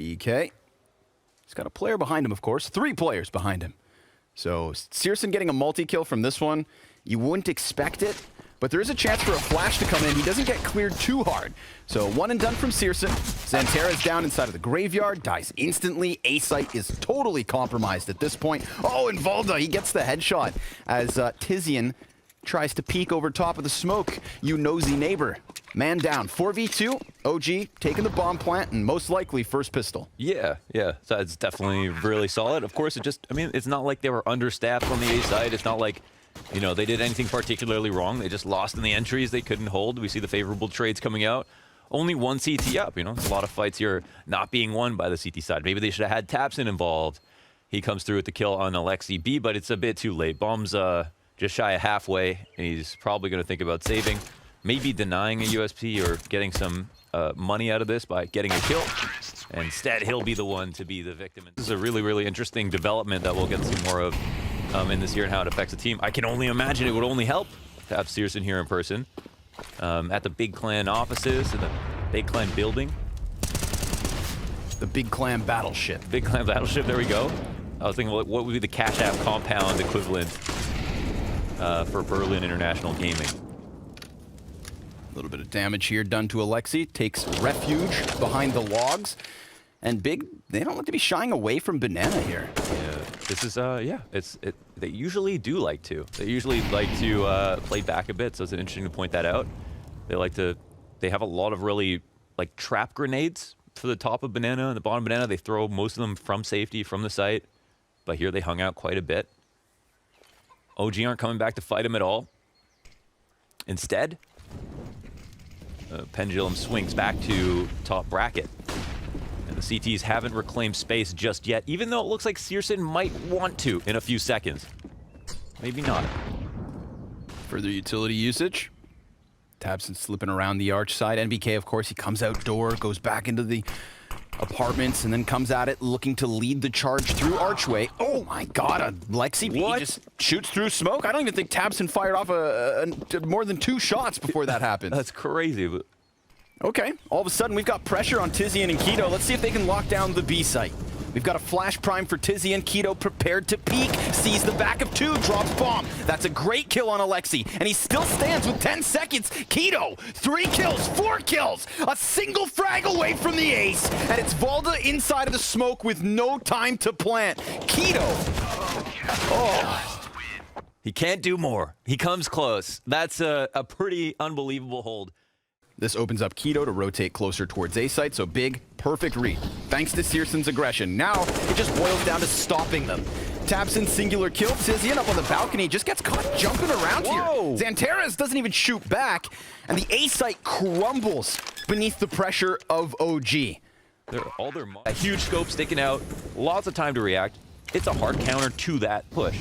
BK. He's got a player behind him, of course. 3 players behind him. So Searson getting a multi-kill from this one. You wouldn't expect it, but there is a chance for a flash to come in. He doesn't get cleared too hard. So 1 and done from Searson. Xantera is down inside of the graveyard, dies instantly. A-Site is totally compromised at this point. Oh, and Valda, he gets the headshot as Tizian tries to peek over top of the smoke. You nosy neighbor. Man down. 4v2. OG taking the bomb plant and most likely first pistol. Yeah. So it's definitely really solid. Of course, it's not like they were understaffed on the A side. It's not like, they did anything particularly wrong. They just lost in the entries they couldn't hold. We see the favorable trades coming out. Only 1 CT up, a lot of fights here not being won by the CT side. Maybe they should have had Tapson involved. He comes through with the kill on Alexi B, but it's a bit too late. Bomb's just shy of halfway. He's probably going to think about saving, maybe denying a USP or getting some money out of this by getting a kill. Instead, he'll be the one to be the victim. This is a really, really interesting development that we'll get some more of in this year and how it affects the team. I can only imagine it would only help to have Searson here in person at the Big Clan offices, in the Big Clan building. The Big Clan battleship. Big Clan battleship, there we go. I was thinking, what would be the Cash App compound equivalent for Berlin International Gaming? A little bit of damage here done to Alexi. Takes refuge behind the logs. And Big, they don't look to be shying away from Banana here. Yeah, this is, they usually do like to. They usually like to play back a bit, so it's interesting to point that out. They have a lot of really, trap grenades for the top of Banana and the bottom of Banana. They throw most of them from safety, from the site. But here they hung out quite a bit. OG aren't coming back to fight him at all. Instead, Pendulum swings back to top bracket. And the CTs haven't reclaimed space just yet, even though it looks like Searson might want to in a few seconds. Maybe not. Further utility usage. Tabson slipping around the arch side. NBK, of course, he comes outdoor, goes back into the apartments, and then comes at it looking to lead the charge through archway. Oh my god, Alexi B just shoots through smoke. I don't even think Tabson fired off more than 2 shots before that happened. That's crazy. But okay, all of a sudden we've got pressure on Tizian and K1TO. Let's see if they can lock down the B site. We've got a flash prime for Tizian. K1TO prepared to peek, sees the back of 2, drops bomb. That's a great kill on Alexi, and he still stands with 10 seconds. K1TO, 3 kills, 4 kills, a single frag away from the ace, and it's Valda inside of the smoke with no time to plant. K1TO, he can't do more. He comes close. That's a pretty unbelievable hold. This opens up K1TO to rotate closer towards A site, so Big, perfect read. Thanks to Searson's aggression. Now, it just boils down to stopping them. Tabson singular kill. Tizian up on the balcony, just gets caught jumping around here. Xantera doesn't even shoot back, and the A site crumbles beneath the pressure of OG. A huge scope sticking out, lots of time to react. It's a hard counter to that push.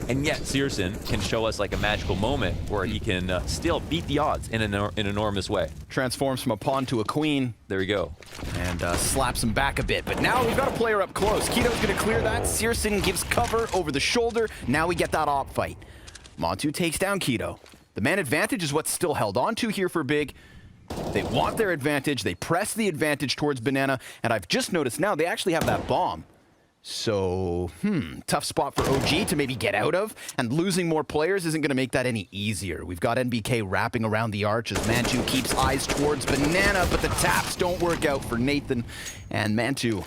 And yet, Searson can show us a magical moment where he can still beat the odds in an enormous way. Transforms from a pawn to a queen. There we go. And slaps him back a bit. But now we've got a player up close. K1TO's going to clear that. Searson gives cover over the shoulder. Now we get that op fight. Montu takes down K1TO. The man advantage is what's still held on to here for Big. They want their advantage. They press the advantage towards Banana. And I've just noticed now they actually have that bomb. So, tough spot for OG to maybe get out of, and losing more players isn't going to make that any easier. We've got NBK wrapping around the arch as Mantu keeps eyes towards Banana, but the taps don't work out for Nathan, and Mantu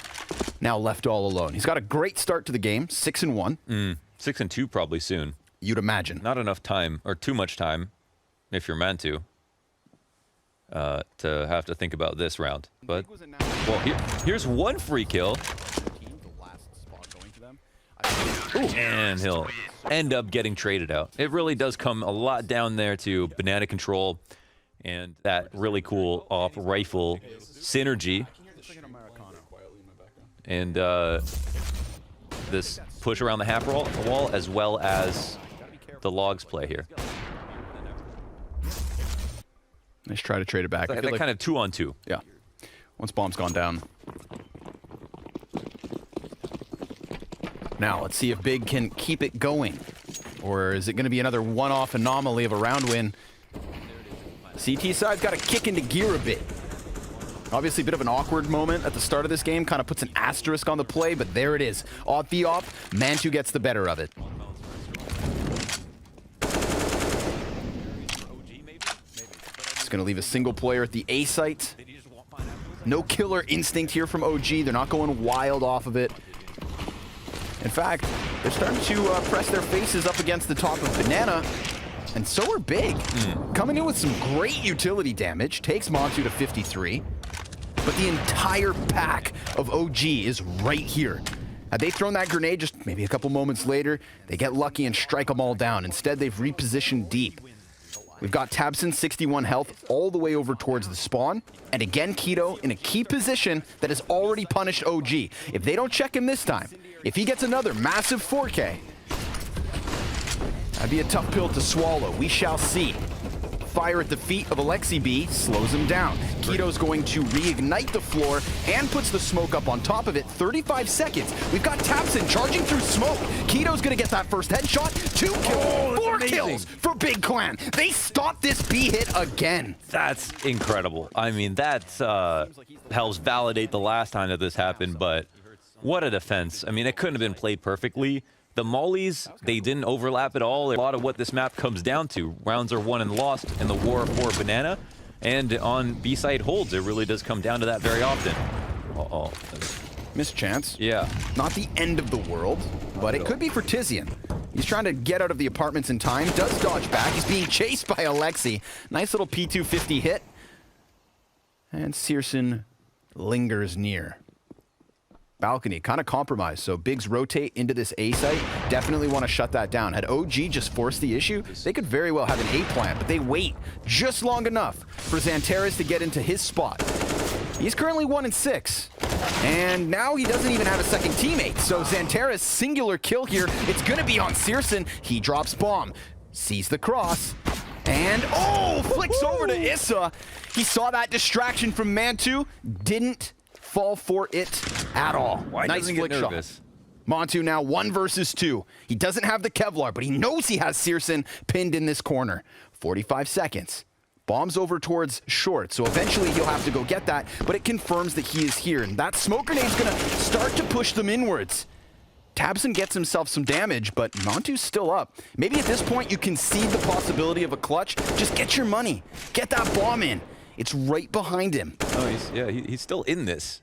now left all alone. He's got a great start to the game, 6-1. 6-2 probably soon. You'd imagine. Not enough time, or too much time, if you're Mantu, to have to think about this round. But, well, here's one free kill. Ooh. And he'll end up getting traded out. It really does come a lot down there to banana control and that really cool off rifle synergy. And this push around the half wall as well as the logs play here. Nice try to trade it back. That kind of 2-on-2. Yeah. Once bomb's gone down. Now, let's see if Big can keep it going. Or is it going to be another one-off anomaly of a round win? CT side's got to kick into gear a bit. Obviously, a bit of an awkward moment at the start of this game. Kind of puts an asterisk on the play, but there it is. Off the off, MAN2 gets the better of it. It's going to leave a single player at the A site. No killer instinct here from OG. They're not going wild off of it. In fact, they're starting to press their faces up against the top of Banana. And so are Big. Coming in with some great utility damage. Takes Mouzesports to 53. But the entire pack of OG is right here. Had they thrown that grenade just maybe a couple moments later, they get lucky and strike them all down. Instead, they've repositioned deep. We've got tabseN 61 health all the way over towards the spawn. And again, K1TO in a key position that has already punished OG. If they don't check him this time, if he gets another massive 4K, that'd be a tough pill to swallow. We shall see. Fire at the feet of Alexi B slows him down. K1TO's going to reignite the floor and puts the smoke up on top of it. 35 seconds. We've got tabseN charging through smoke. K1TO's going to get that first headshot. 2 kills, 4 kills for Big Clan. They stopped this B hit again. That's incredible. I mean, that helps validate the last time that this happened, but what a defense. I mean, it couldn't have been played perfectly. The mollies, they didn't overlap at all. A lot of what this map comes down to. Rounds are won and lost in the war for Banana. And on B-side holds, it really does come down to that very often. Uh-oh. Missed chance. Yeah. Not the end of the world, but it could be for Tizian. He's trying to get out of the apartments in time. Does dodge back. He's being chased by Alexi. Nice little P250 hit. And CSGO lingers near. Balcony, kind of compromised, so Bigs rotate into this A site. Definitely want to shut that down. Had OG just forced the issue, they could very well have an A plant, but they wait just long enough for Xanteres to get into his spot. He's currently 1-6, and now he doesn't even have a second teammate, so Xanteres' singular kill here, it's going to be on CSGO. He drops bomb, sees the cross, and flicks over to Issa. He saw that distraction from MAN2, didn't fall for it at all. Why nice doesn't he flick get shot. nervous? Mouzesports now 1 versus 2. He doesn't have the Kevlar, but he knows he has CSGO pinned in this corner. 45 seconds. Bombs over towards short, so eventually he'll have to go get that, but it confirms that he is here, and that smoke grenade's gonna start to push them inwards. tabseN gets himself some damage, but Mouzesports still up. Maybe at this point you concede the possibility of a clutch. Just get your money. Get that bomb in. It's right behind him. Oh, he's still in this.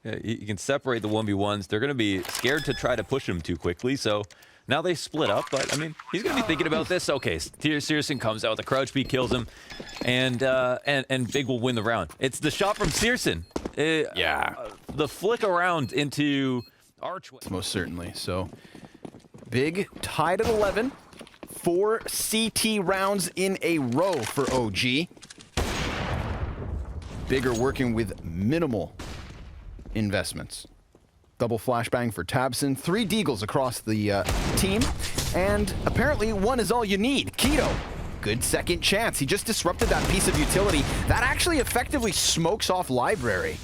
Yeah, you can separate the 1v1s. They're going to be scared to try to push him too quickly, so now they split up, but I mean, he's going to be thinking about this. Okay, CSGO comes out, the crouch B kills him, and Big will win the round. It's the shot from CSGO. The flick around into Archway. Most certainly. So, Big tied at 11. 4 CT rounds in a row for OG. Big are working with minimal investments. Double flashbang for tabseN, 3 deagles across the team, and apparently 1 is all you need. K1TO, good second chance. He just disrupted that piece of utility. That actually effectively smokes off library.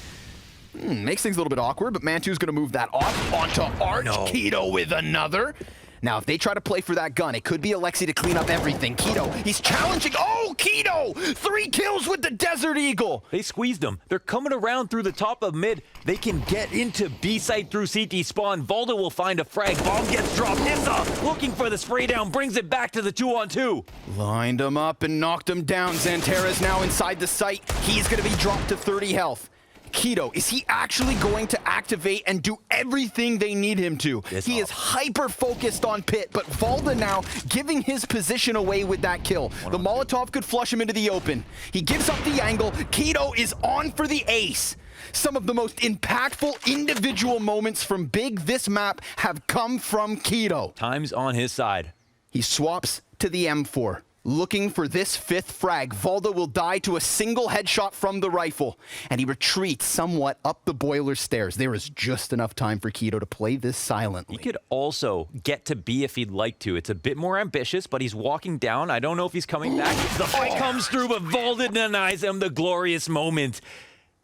Makes things a little bit awkward, but MAN2's gonna move that off onto Arch. No. K1TO with another. Now, if they try to play for that gun, it could be Alexi to clean up everything. K1TO, he's challenging. Oh, K1TO! 3 kills with the Desert Eagle. They squeezed him. They're coming around through the top of mid. They can get into B site through CT spawn. Valda will find a frag. Bomb gets dropped. Issa looking for the spray down. Brings it back to the 2-on-2. Lined him up and knocked him down. Xanteres now inside the site. He's going to be dropped to 30 health. K1TO, is he actually going to activate and do everything they need him to? He is hyper-focused on Pit, but Valda now giving his position away with that kill. The Molotov could flush him into the open. He gives up the angle. K1TO is on for the ace. Some of the most impactful individual moments from Big this map have come from K1TO. Time's on his side. He swaps to the M4. Looking for this 5th frag. Valda will die to a single headshot from the rifle, and he retreats somewhat up the boiler stairs. There is just enough time for K1TO to play this silently. He could also get to B if he'd like to. It's a bit more ambitious, but he's walking down. I don't know if he's coming back. The fight comes through, but Valda denies him the glorious moment.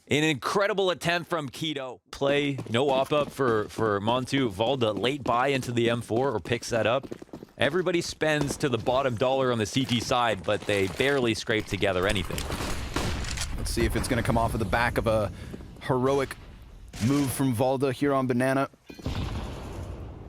An incredible attempt from K1TO. Play, no op-up for Mouzesports. Valda late buy into the M4 or picks that up. Everybody spends to the bottom dollar on the CT side, but they barely scrape together anything. Let's see if it's going to come off of the back of a heroic move from Valda here on Banana.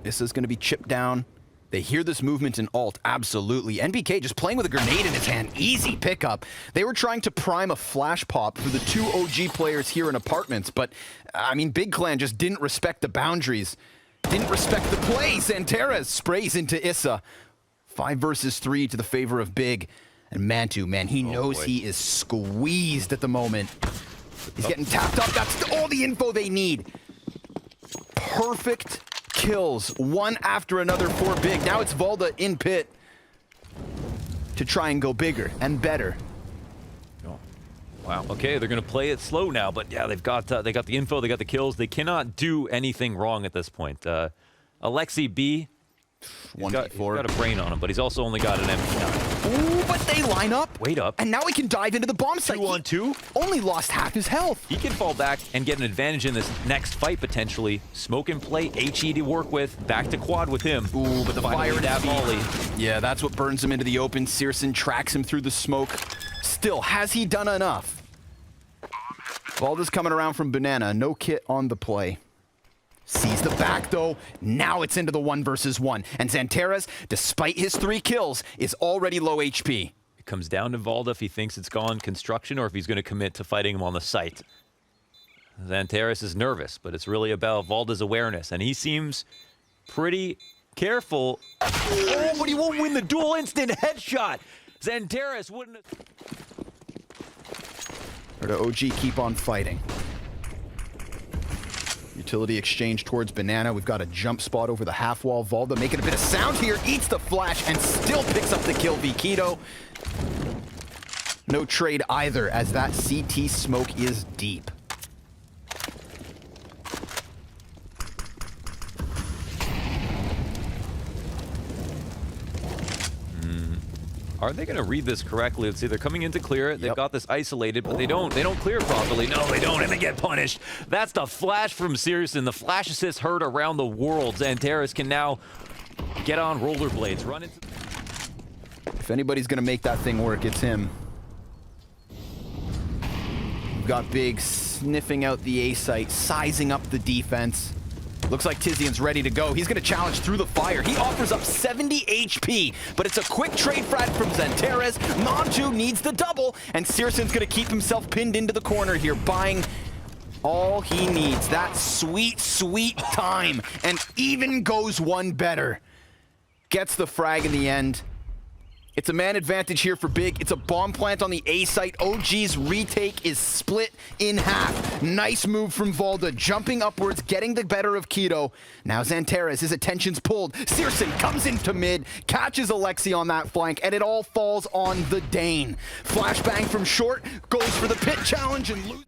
Issa's going to be chipped down. They hear this movement in alt, absolutely. NBK just playing with a grenade in his hand, easy pickup. They were trying to prime a flash pop for the 2 OG players here in Apartments, but, I mean, Big Clan just didn't respect the boundaries, didn't respect the play. Xanterez sprays into Issa. 5 versus 3 to the favor of Big. And Mantu, man, he knows he is squeezed at the moment. He's getting tapped up, that's all the info they need. Perfect kills, one after another for Big. Now it's Valda in pit to try and go bigger and better. Oh. Wow. Okay, they're gonna play it slow now, but yeah, they got the info, they got the kills. They cannot do anything wrong at this point. Alexi B, he's got a brain on him, but he's also only got an MP9. Ooh, but they line up. Wait up. And now he can dive into the bomb site. 2-on-2. Only lost half his health. He can fall back and get an advantage in this next fight, potentially. Smoke and play, HE to work with. Back to quad with him. Ooh, but the fire in that volley. Yeah, that's what burns him into the open. Searson tracks him through the smoke. Still, has he done enough? Valda's coming around from Banana. No kit on the play. Sees the back, though. Now it's into the 1 versus 1. And Xanterez, despite his 3 kills, is already low HP. It comes down to Valda if he thinks it's gone construction or if he's going to commit to fighting him on the site. Xanterez is nervous, but it's really about Valda's awareness. And he seems pretty careful. Oh, but he won't win the dual instant headshot. Xanterez wouldn't have... Or to OG keep on fighting. Utility exchange towards Banana. We've got a jump spot over the half wall. Valda making a bit of sound here. Eats the flash and still picks up the kill. K1TO. No trade either as that CT smoke is deep. Are they going to read this correctly? Let's see, they're coming in to clear it. They've got this isolated, but they don't clear properly. No, they don't, and they get punished. That's the flash from Searson. The flash assist heard around the world. Xanterez can now get on rollerblades, run into... If anybody's going to make that thing work, it's him. We've got Big sniffing out the A site, sizing up the defense. Looks like Tizian's ready to go. He's going to challenge through the fire. He offers up 70 HP, but it's a quick trade frag from Xanterez. Mantu needs the double, and Searson's going to keep himself pinned into the corner here, buying all he needs. That sweet, sweet time, and even goes one better. Gets the frag in the end. It's a man advantage here for Big. It's a bomb plant on the A site. OG's retake is split in half. Nice move from Valda, jumping upwards, getting the better of K1TO. Now Xanterez, his attention's pulled. Searson comes into mid, catches Alexi on that flank, and it all falls on the Dane. Flashbang from short, goes for the pit challenge and loses.